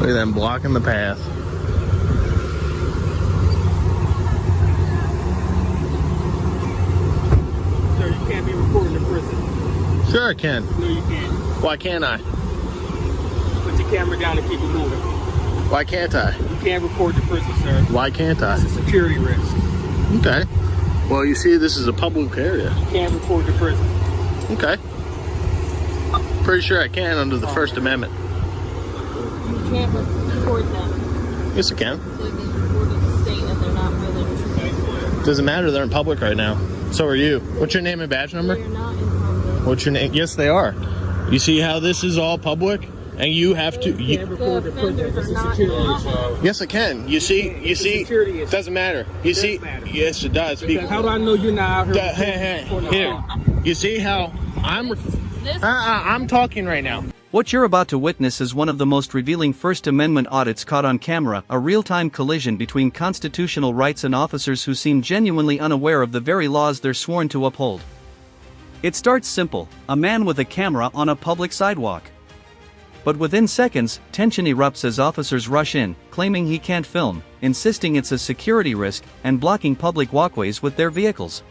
Look at them blocking the path. Sir, you can't be recording in prison. Sure I can. No, you can't. Why can't I? Put your camera down and keep it moving. Why can't I? You can't record the prison, sir. Why can't I? It's a security risk. Okay. Well, you see, this is a public area. You can't record the prison. Okay. Pretty sure I can under the First Amendment. You can't record them. Yes, I can. So they record the state and they're not really. Doesn't matter, they're in public right now. So are you. What's your name and badge number? They're not in public. What's your name? Yes, they are. You see how this is all public? And you have to... You can't record the prison. It's a security issue. Yes, I can. You see, it doesn't matter. You see, yes, it does. Because how do I know you're not out here? Here, you see how I'm talking right now. What you're about to witness is one of the most revealing First Amendment audits caught on camera, a real-time collision between constitutional rights and officers who seem genuinely unaware of the very laws they're sworn to uphold. It starts simple, a man with a camera on a public sidewalk. But within seconds, tension erupts as officers rush in, claiming he can't film, insisting it's a security risk, and blocking public walkways with their vehicles.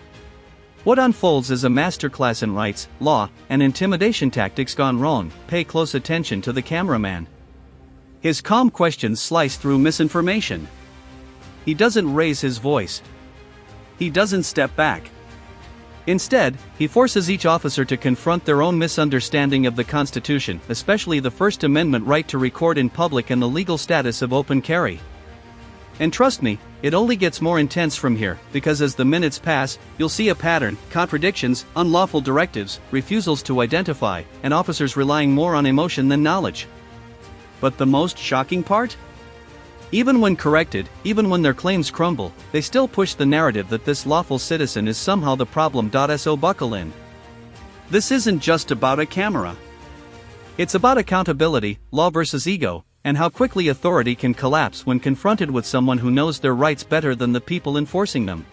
What unfolds is a masterclass in rights, law, and intimidation tactics gone wrong. Pay close attention to the cameraman. His calm questions slice through misinformation. He doesn't raise his voice. He doesn't step back. Instead, he forces each officer to confront their own misunderstanding of the Constitution, especially the First Amendment right to record in public and the legal status of open carry. And trust me, it only gets more intense from here, because as the minutes pass, you'll see a pattern: contradictions, unlawful directives, refusals to identify, and officers relying more on emotion than knowledge. But the most shocking part? Even when corrected, even when their claims crumble, they still push the narrative that this lawful citizen is somehow the problem. So buckle in. This isn't just about a camera. It's about accountability, law versus ego, and how quickly authority can collapse when confronted with someone who knows their rights better than the people enforcing them.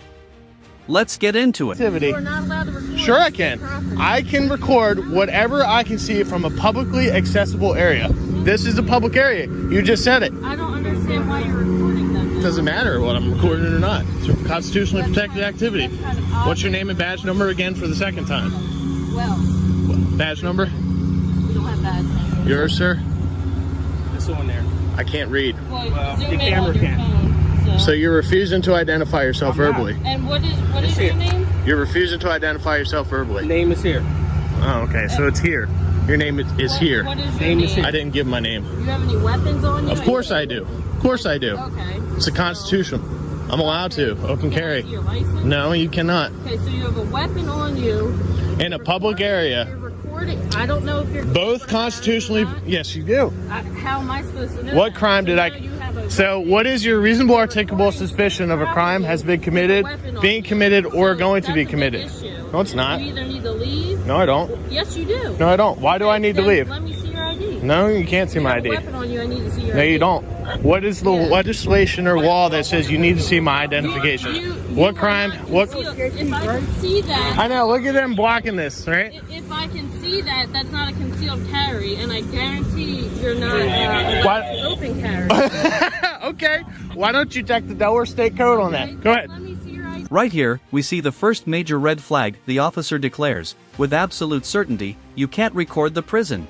Let's get into it. You are not allowed to record. Sure I can. I can record whatever I can see from a publicly accessible area. This is a public area. You just said it. I don't understand why you're recording them. It doesn't matter what I'm recording or not. It's a constitutionally protected activity. Kind of What's your name and badge number again for the second time? Well, Badge number? we don't have badge numbers. Yours, sir? It's on there. I can't read. Well, the zoom in camera on your can. phone, So you're refusing to identify yourself I'm not. verbally. And what is your here. name? You're refusing to identify yourself verbally. Name is here. Oh, okay. So it's here. Your name is here. What is your Name is name? I didn't give my name. Do you have any weapons on you? Of course I do. Of course I do. Okay. It's a constitution. I'm allowed to. Open Can I carry. see your license? No, you cannot. Okay, so you have a weapon on you. In a public area. You're recording. I don't know if you're Both constitutionally. Yes, you do. How am I supposed to know? What that? crime So did now I... you have a So weapon. what is your reasonable articulable suspicion of a crime has been committed, being committed, or So going to be that's a big committed? issue. No, it's not. You either need to leave. No, I don't. Yes, you do. No, I don't. Why do I need to Then leave? Let me see your ID. No, you can't see You my have a ID. weapon on you. I need to see your No, ID. you don't. What is the Yeah. legislation or law that says you need to see my identification? What are crime? not What? concealed. If I can see that, I know. Look at them blocking this, right? if I can see that, that's not a concealed carry, and I guarantee you're not What? open carry. Okay. Why don't you check the Delaware State Code on that? Go ahead. Let me see your ID. Right here, we see the first major red flag. The officer declares, with absolute certainty, you can't record the prison.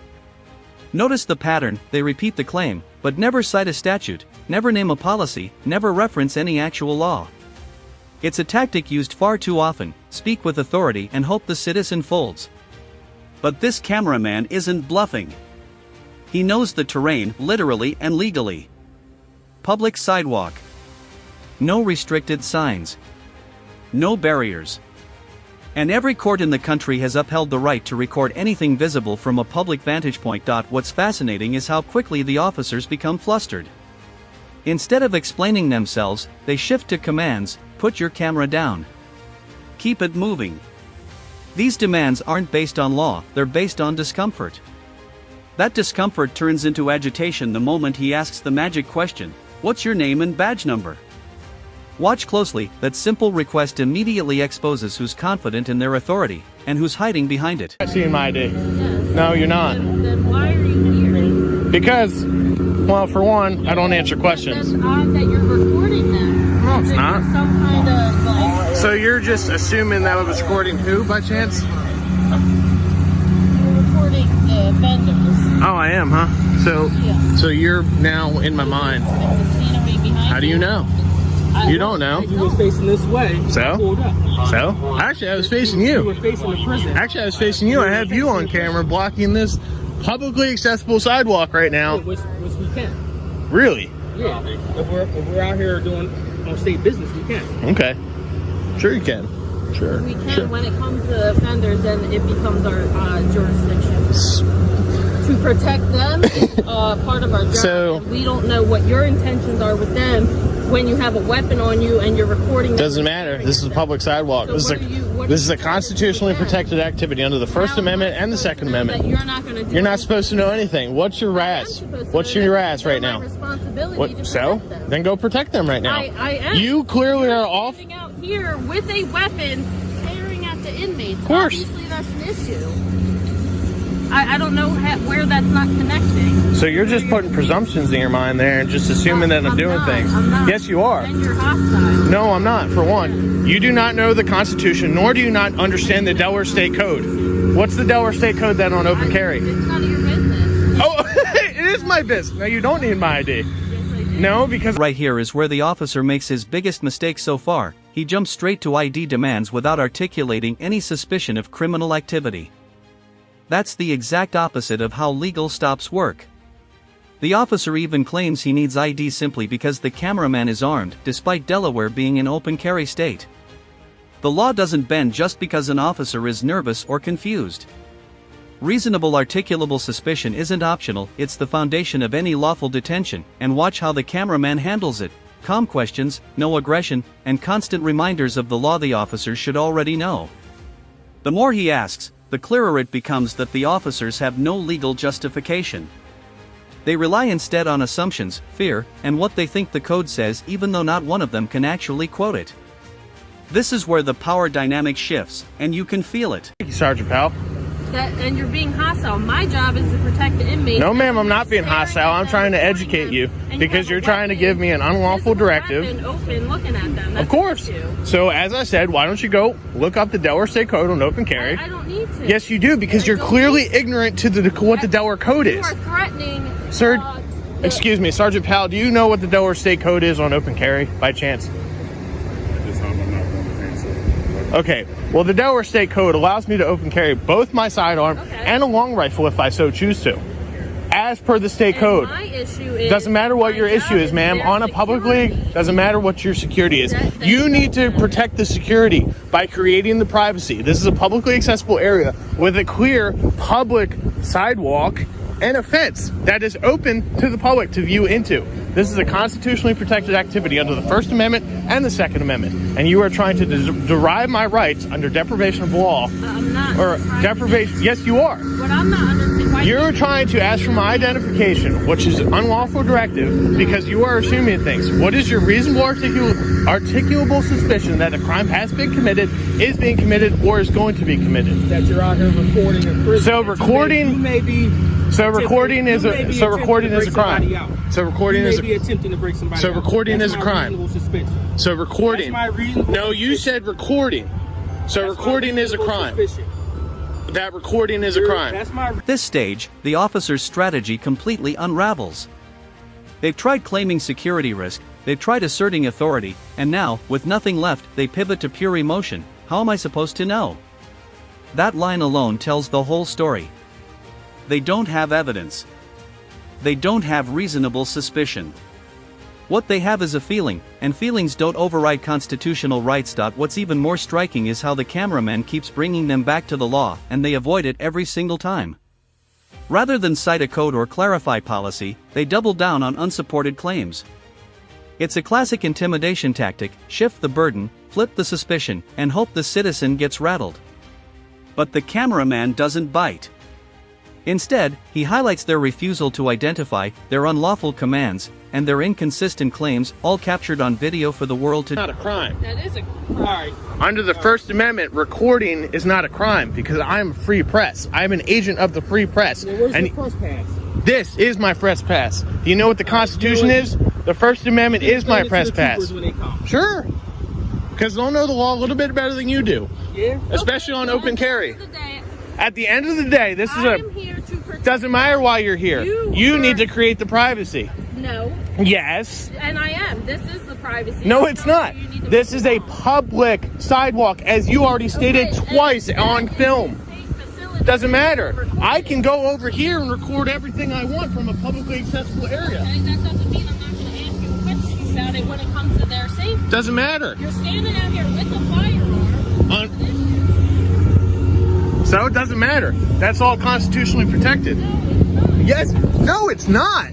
Notice the pattern: they repeat the claim, but never cite a statute, never name a policy, never reference any actual law. It's a tactic used far too often: speak with authority and hope the citizen folds. But this cameraman isn't bluffing. He knows the terrain, literally and legally. Public sidewalk. No restricted signs. No barriers. And every court in the country has upheld the right to record anything visible from a public vantage point. What's fascinating is how quickly the officers become flustered. Instead of explaining themselves, they shift to commands: put your camera down. Keep it moving. These demands aren't based on law, they're based on discomfort. That discomfort turns into agitation the moment he asks the magic question: what's your name and badge number? Watch closely. That simple request immediately exposes who's confident in their authority, and who's hiding behind it. I see my ID. Yes. No, you're not. Then why are you here? Because Well, for one, I don't answer That's questions. odd that you're recording them. No, it's That not. you're some kind of like So you're just assuming that I was recording who by chance? you're recording the offenders. Oh, I am, huh? So, Yeah. so you're now in my mind. And the scenery behind How do you know? You don't know. You was facing this way. So? I pulled up. So, actually, I was facing You were you. facing the prison. Actually, I was facing you. I have you on camera blocking this publicly accessible sidewalk right now. Which we can. Really? Yeah. If we're out here doing on state business, we can. Okay. Sure you can. Sure. We can Sure. when it comes to offenders, then it becomes our jurisdiction. To protect them is part of our job. So- and we don't know what your intentions are with them when you have a weapon on you and you're recording. them Doesn't and matter. sharing This is a them. public sidewalk. So This is what are you- what are this is you a trying to do constitutionally with that? protected activity under the First How am I Amendment and the supposed Second to know Amendment. that you're not going to do You're not anything? supposed to know anything. What's your I am razz? supposed to What's know your that. razz right It's my now? responsibility What? to So? protect them. Then go protect them right now. I am. You clearly are off. Standing out here with a weapon, staring at the inmates. Of course. Obviously, that's an issue. I don't know where that's not connecting. So you're just putting presumptions in your mind there and just assuming that I'm doing not. things. I'm not. Yes, you are. And you're hostile. No, I'm not. For one, you do not know the Constitution, nor do you not understand the Delaware State Code. What's the Delaware State Code then on open carry? It's none of your business. Oh, it is my business. No, you don't need my ID. Yes, I do. No, because Right here is where the officer makes his biggest mistake so far. He jumps straight to ID demands without articulating any suspicion of criminal activity. That's the exact opposite of how legal stops work. The officer even claims he needs ID simply because the cameraman is armed, despite Delaware being an open carry state. The law doesn't bend just because an officer is nervous or confused. Reasonable articulable suspicion isn't optional, it's the foundation of any lawful detention, and watch how the cameraman handles it. Calm questions, no aggression, and constant reminders of the law the officer should already know. The more he asks, the clearer it becomes that the officers have no legal justification. They rely instead on assumptions, fear, and what they think the code says, even though not one of them can actually quote it. This is where the power dynamic shifts, and you can feel it. Thank you, Sergeant Powell. And you're being hostile. My job is to protect the inmates. No, ma'am, I'm not being Staring hostile. at I'm them, trying to recording educate them, you and because have you're a trying to weapon, give me an unlawful physical directive. weapon open, looking at them. That's Of course. the issue. So as I said, why don't you go look up the Delaware State Code on open carry? I don't need to. Yes, you do, because I you're don't clearly need to. ignorant to what the Delaware Code You is. are threatening. Sir, the- Excuse me, Sergeant Powell, do you know what the Delaware State Code is on open carry by chance? This time I'm not going to answer. Okay, well, the Delaware State Code allows me to open carry both my sidearm Okay. and a long rifle if I so choose to, as per the state and code. My issue is. Doesn't matter what my your job issue is, ma'am. their On a publicly, security. doesn't matter what your security is. That You need to doesn't protect the security by creating the privacy. This is a publicly accessible area with a clear public sidewalk and a fence that is open to the public to view into. This is a constitutionally protected activity under the First Amendment and the Second Amendment. And you are trying to derive my rights under deprivation of law. I'm not. Or trying to deprivation. Yes, you are. do- What I'm not understanding. Why You're trying to ask for my identification, which is an unlawful directive, because you are assuming things. What is your reasonable articulable suspicion that a crime has been committed, is being committed, or is going to be committed? That you're out here recording in prison. So That recording- You may be. So attempting- recording is you may a be so attempting recording to is a break crime. somebody out. So recording You is may be a attempting to break somebody So out. recording That's is a my crime. reasonable suspicion. so recording. That's my reasonable No, you suspicion. said recording. So That's my recording is a reasonable crime. suspicion. That recording is a crime. That's my. At this stage, the officer's strategy completely unravels. They've tried claiming security risk, they've tried asserting authority, and now, with nothing left, they pivot to pure emotion. How am I supposed to know? That line alone tells the whole story. They don't have evidence. They don't have reasonable suspicion. What they have is a feeling, and feelings don't override constitutional rights. What's even more striking is how the cameraman keeps bringing them back to the law, and they avoid it every single time. Rather than cite a code or clarify policy, they double down on unsupported claims. It's a classic intimidation tactic: shift the burden, flip the suspicion, and hope the citizen gets rattled. But the cameraman doesn't bite. Instead, he highlights their refusal to identify, their unlawful commands, and their inconsistent claims, all captured on video for the world to. Not a crime. That is a. All right. Under the First Amendment, recording is not a crime because I'm free press. I'm an agent of the free press. Well, where's And your press pass? This is my press pass. Do you know what the Constitution is? The First Amendment is my press pass. When they come. Sure. Because they'll know the law a little bit better than you do. Yeah. Especially on open carry. At the end of the day, this is I am here to protect. doesn't matter why you're here. You need to create the privacy. No. Yes. And I am. This is the privacy. No, it's not. This is a public sidewalk, as you already stated twice on film. Doesn't matter. I can go over here and record everything I want from a publicly accessible area. Okay, that doesn't mean I'm not going to ask you questions about it when it comes to their safety. Doesn't matter. You're standing out here with a firearm. So it doesn't matter. That's all constitutionally protected. Yes. No, it's not.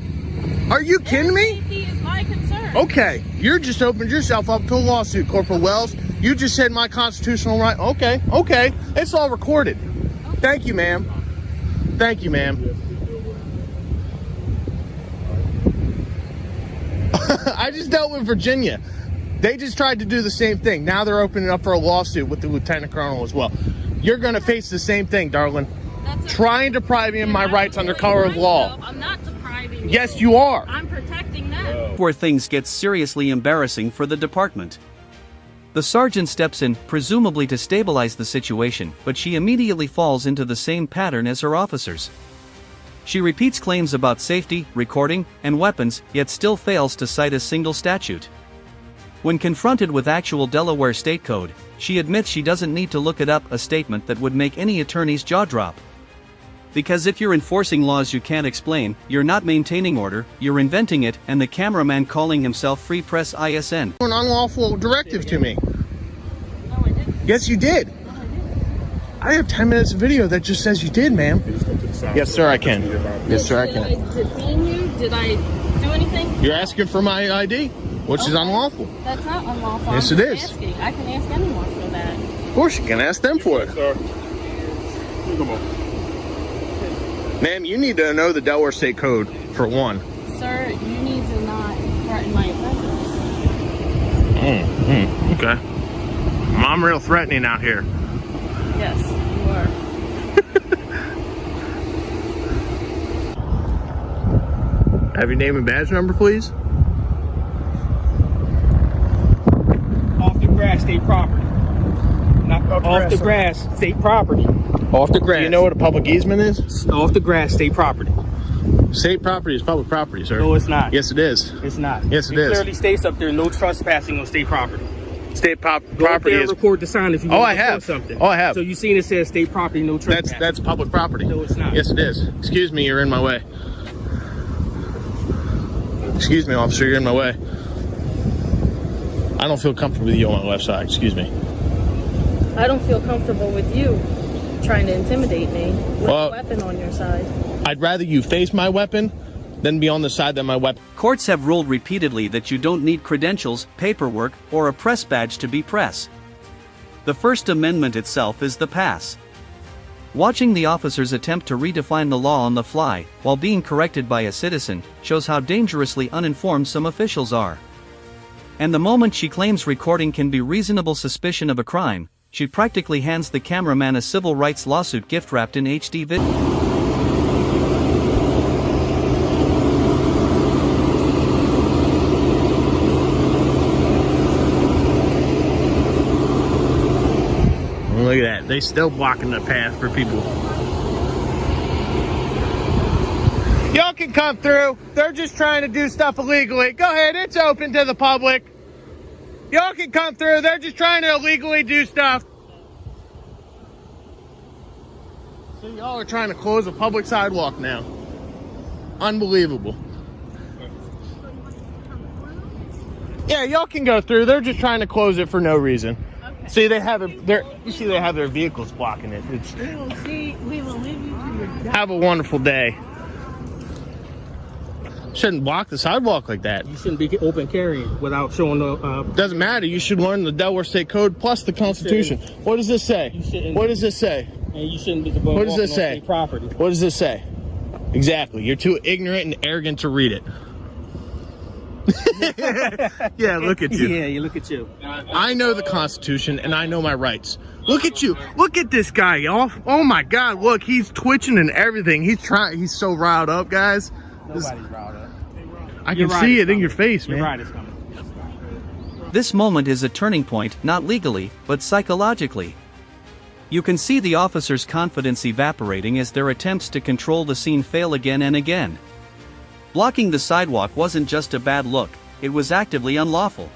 Are you kidding me? Safety is my concern. Okay, you're just opened yourself up to a lawsuit, Corporal Wells. You just said my constitutional right. Okay, it's all recorded. Thank you, ma'am. Thank you, ma'am. I just dealt with Virginia. They just tried to do the same thing. Now they're opening up for a lawsuit with the lieutenant colonel as well. You're going to face the same thing, darling. Trying to deprive me of my rights under color of law. I'm not depriving you. Yes, you are. I'm protecting them. Where things get seriously embarrassing for the department. The sergeant steps in, presumably to stabilize the situation, but she immediately falls into the same pattern as her officers. She repeats claims about safety, recording, and weapons, yet still fails to cite a single statute. When confronted with actual Delaware state code, she admits she doesn't need to look it up, a statement that would make any attorney's jaw drop. Because if you're enforcing laws you can't explain, you're not maintaining order, you're inventing it, and the cameraman calling himself Free Press ISN. An unlawful directive to me. No, I didn't. Yes, you did. No, I didn't. I have 10 minutes of video that just says you did, ma'am. Yes, sir, I can. Yes, sir, I Did I can. detain you? Did I do anything? You're asking for my ID, which is unlawful. That's not unlawful. Yes, I'm it just is. asking. I can ask anyone for that. Of course, you can ask them for it. Sir, come on. Ma'am, you need to know the Delaware State Code, for one. Sir, you need to not threaten my offenders. Okay. I'm real threatening out here. Yes, you are. Have your name and badge number, please? Off the grass, state property. Not off the grass, state property. Off the grass. Do you know what a public easement is? Off the grass, state property. State property is public property, sir. No, it's not. Yes, it is. It's not. Yes, it is. Clearly states up there, no trespassing on state property. State Go up property there and is. record the sign if you Oh, want I to have. report something. Oh, I have. So you seen it says state property, no trespassing. That's public property. No, it's not. Yes, it is. Excuse me, you're in my way. Excuse me, officer, you're in my way. I don't feel comfortable with you on my left side. Excuse me. I don't feel comfortable with you trying to intimidate me with Well- a weapon on your side. I'd rather you face my weapon than be on the side that my weapon. Courts have ruled repeatedly that you don't need credentials, paperwork, or a press badge to be press. The First Amendment itself is the pass. Watching the officers attempt to redefine the law on the fly, while being corrected by a citizen, shows how dangerously uninformed some officials are. And the moment she claims recording can be reasonable suspicion of a crime, she practically hands the cameraman a civil rights lawsuit gift wrapped in HD video. Look at that. They still blocking the path for people. Y'all can come through. They're just trying to do stuff illegally. Go ahead. It's open to the public. Y'all can come through. They're just trying to illegally do stuff. So y'all are trying to close a public sidewalk now. Unbelievable. Yeah, y'all can go through. They're just trying to close it for no reason. Okay. See, they have it. You see, they have their vehicles blocking it. It's, We will leave you to your death. have a wonderful day. Shouldn't block the sidewalk like that. You shouldn't be open carrying without showing the. Doesn't matter. You should learn the Delaware State Code plus the Constitution. What does this say? shouldn't- What does this say? And you shouldn't be. What does this walking on say? state property. What does this say? Exactly. You're too ignorant and arrogant to read it. Yeah, look at you. Yeah, you look at you. I know the Constitution and I know my rights. Look at you. Look at this guy, y'all. Oh my God, look, he's twitching and everything. He's so riled up, guys. Nobody's riled up. I can see it in your face, man. Your ride is coming. This moment is a turning point, not legally, but psychologically. You can see the officers' confidence evaporating as their attempts to control the scene fail again and again. Blocking the sidewalk wasn't just a bad look, it was actively unlawful.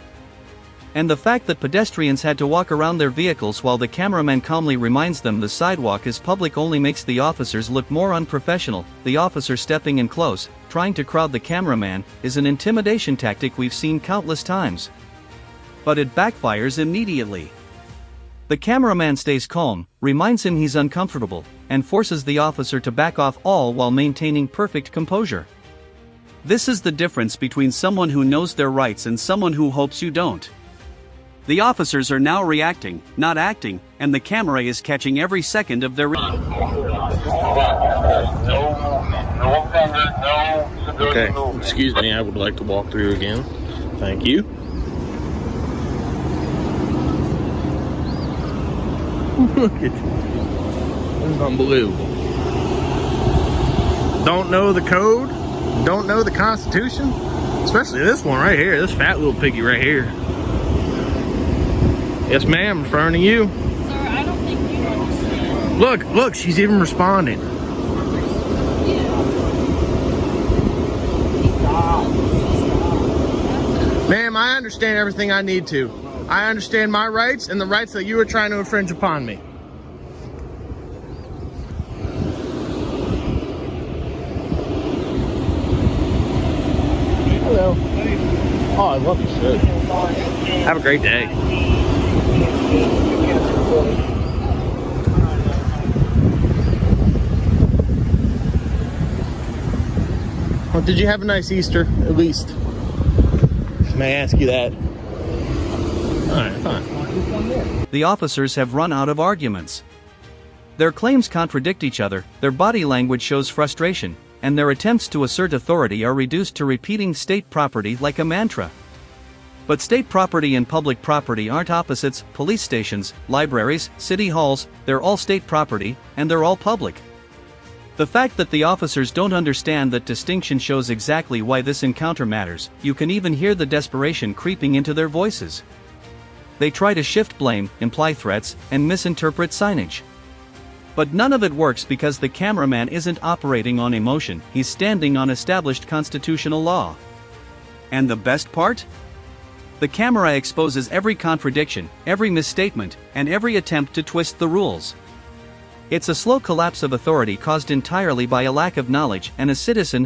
And the fact that pedestrians had to walk around their vehicles while the cameraman calmly reminds them the sidewalk is public only makes the officers look more unprofessional. The officer stepping in close, trying to crowd the cameraman, is an intimidation tactic we've seen countless times. But it backfires immediately. The cameraman stays calm, reminds him he's uncomfortable, and forces the officer to back off, all while maintaining perfect composure. This is the difference between someone who knows their rights and someone who hopes you don't. The officers are now reacting, not acting, and the camera is catching every second of their Okay, excuse me, I would like to walk through again. Thank you. Look at you. This is unbelievable. Don't know the code, don't know the Constitution, especially this one right here, this fat little piggy right here. Yes, ma'am, in front of you. Sir, I don't think you understand. Look, she's even responding. Ma'am, I understand everything I need to. I understand my rights and the rights that you are trying to infringe upon me. Hello. Oh, I love this shit. Have a great day. Well, did you have a nice Easter, at least? May I ask you that? Alright, fine. The officers have run out of arguments. Their claims contradict each other, their body language shows frustration, and their attempts to assert authority are reduced to repeating state property like a mantra. But state property and public property aren't opposites. Police stations, libraries, city halls, they're all state property, and they're all public. The fact that the officers don't understand that distinction shows exactly why this encounter matters. You can even hear the desperation creeping into their voices. They try to shift blame, imply threats, and misinterpret signage. But none of it works because the cameraman isn't operating on emotion, he's standing on established constitutional law. And the best part? The camera exposes every contradiction, every misstatement, and every attempt to twist the rules. It's a slow collapse of authority caused entirely by a lack of knowledge and a citizen